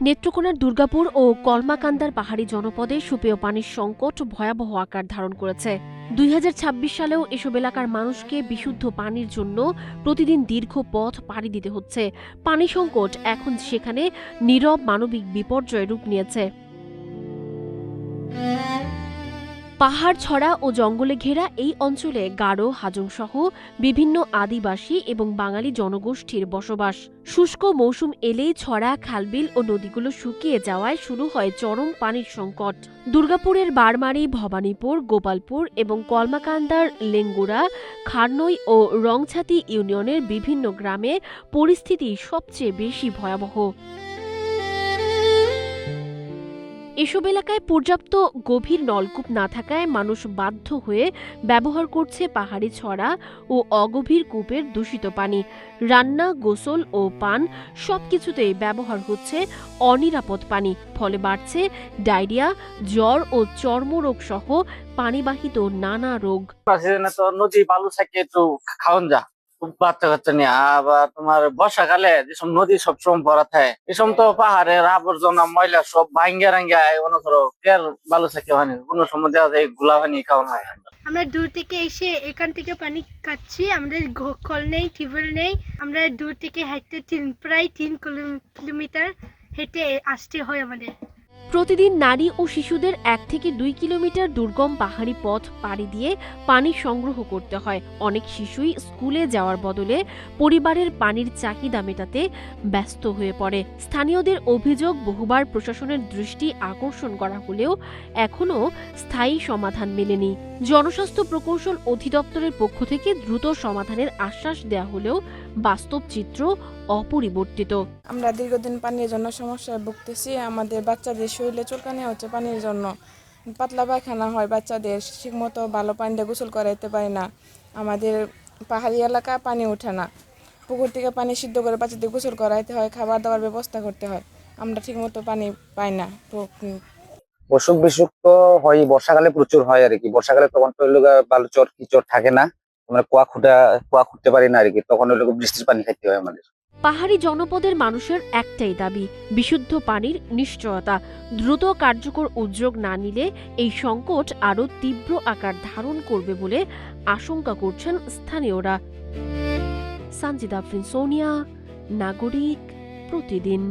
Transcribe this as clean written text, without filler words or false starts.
নেত্রকোনার দুর্গাপুর ও কলমাকান্দার পাহাড়ি জনপদে সুপেয় পানির সংকট ভয়াবহ আকার ধারণ করেছে। ২০২৬ সালেও এসব এলাকার মানুষকে বিশুদ্ধ পানির জন্য প্রতিদিন দীর্ঘ পথ পাড়ি দিতে হচ্ছে। পানি সংকট এখন সেখানে নীরব মানবিক বিপর্যয় রূপ নিয়েছে। পাহাড় ছড়া ও জঙ্গলে ঘেরা এই অঞ্চলে গারো, হাজং সহ বিভিন্ন আদিবাসী এবং বাঙালি জনগোষ্ঠীর বসবাস। শুষ্ক মৌসুম এলেই ছড়া, খালবিল ও নদীগুলো শুকিয়ে যাওয়ায় শুরু হয় চরম পানির সংকট। দুর্গাপুরের বারমারি, ভবানীপুর, গোপালপুর এবং কলমাকান্দার লেঙ্গুড়া, খারনই ও রংছাতি ইউনিয়নের বিভিন্ন গ্রামে পরিস্থিতি সবচেয়ে বেশি ভয়াবহ। এসব এলাকায় পর্যাপ্ত গভীর নলকূপ না থাকায় মানুষ বাধ্য হয়ে ব্যবহার করছে পাহাড়ি ছড়া ও অগভীর কূপের দূষিত পানি। রান্না, গোসল ও পান সবকিছুতেই ব্যবহার হচ্ছে অনিরাপদ পানি। ফলে বাড়ছে ডায়রিয়া, জ্বর ও চর্মরোগ সহ পানিবাহিত নানা রোগ। নদী বালু থাকে একটু খাওয়ান যা বাচ্চা কাচ্চা নিয়ে। আবার তোমার বর্ষাকালে যেসব নদী সবসময় ভরা থাকে, এসব তো পাহাড়ের আবর্জনা ময়লা সব ভাঙ্গা রাঙ্গা মনে করো কের বালু থাকে পানি কোনো সময় দেওয়া যায় গুলা পানি খাওয়ানো হয়। আমরা দূর থেকে এসে এখান থেকে পানি খাচ্ছি। আমাদের কল নেই, টিউবওয়েল নেই। আমরা দূর থেকে হাঁটতে প্রায় 3 কিলোমিটার হেঁটে আসতে হয় আমাদের। প্রতিদিন নারী ও শিশুদের 1 থেকে 2 কিলোমিটার দুর্গম পাহাড়ি পথ পাড়ি দিয়ে পানি সংগ্রহ করতে হয়। অনেক শিশুই স্কুলে যাওয়ার বদলে পরিবারের পানির চাহিদা মেটাতে ব্যস্ত হয়ে পড়ে। স্থানীয়দের অভিযোগ, বহুবার প্রশাসনের দৃষ্টি আকর্ষণ করা হলেও এখনও স্থায়ী সমাধান মেলেনি। জনস্বাস্থ্য প্রকৌশল অধিদপ্তরের পক্ষ থেকে দ্রুত সমাধানের আশ্বাস দেওয়া হলেও বাস্তব চিত্র অপরিবর্তিত। আমরা দীর্ঘদিন পানির জন্য সমস্যায় ভুগতেছি। আমাদের বাচ্চাদের শরীরে চুলকানি হচ্ছে পানির জন্য, পাতলা পায়খানা হয় বাচ্চাদের, ঠিকমতো ভালো পানি দিয়ে গোসল করাইতে পারি না। আমাদের পাহাড়ি এলাকা পানি ওঠে না, পুকুর থেকে পানি সিদ্ধ করে বাচ্চাদের গোসল করাইতে হয়, খাবার দাবার ব্যবস্থা করতে হয়। আমরা ঠিকমতো পানি পাই না। অসুখ বিসুখ তো হয় বর্ষাকালে প্রচুর হয় আর কি। বর্ষাকালে তখন তো বালুচর কিচড় থাকে না, আমরা কুয়া খুঁড়তে পারি না আর কি। তখন বৃষ্টির পানি খাইতে হয় আমাদের। পাহাড়ি জনপদের মানুষের একটাই দাবি, বিশুদ্ধ পানির নিশ্চয়তা। দ্রুত কার্যকর উদ্যোগ না নিলে এই সংকট আরও তীব্র আকার ধারণ করবে বলে আশঙ্কা করছেন স্থানীয়রা। সানজিদা আফরিন, সোনিয়া, নাগরিক, প্রতিদিন।